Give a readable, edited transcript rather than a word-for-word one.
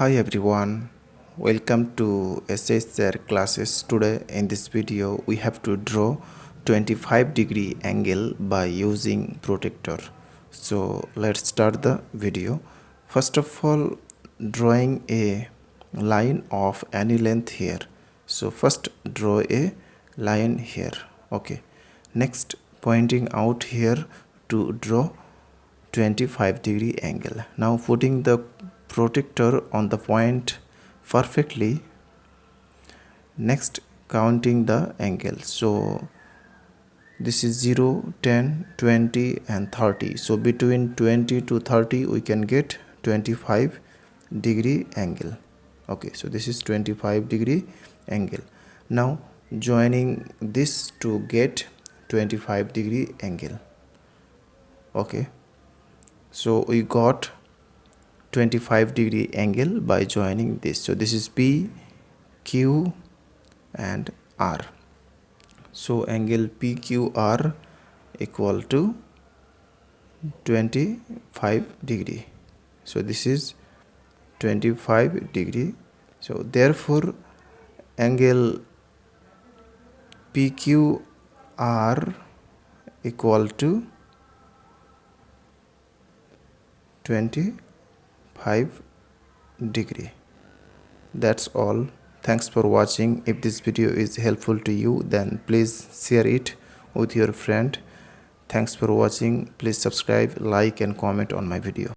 Hi everyone, welcome to SHR classes. Today in this video we have to draw 25-degree angle by using protractor. So let's start the video. First of all, drawing a line of any length here. So first draw a line here. Okay. Next, pointing out here to draw 25-degree angle. Now putting the protractor on the point perfectly. Next, counting the angle. So this is 0, 10, 20 and 30. So between 20 to 30 we can get 25-degree angle. Okay, so this is 25-degree angle. Now joining this to get 25-degree angle. Okay, so we got 25-degree angle by joining this. So this is P, Q and R. So angle PQR equal to 25-degree. So this is 25-degree. So therefore angle PQR equal to 25-degree. That's all. Thanks for watching. If this video is helpful to you, then please share it with your friend. Thanks for watching. Please subscribe, like and comment on my video.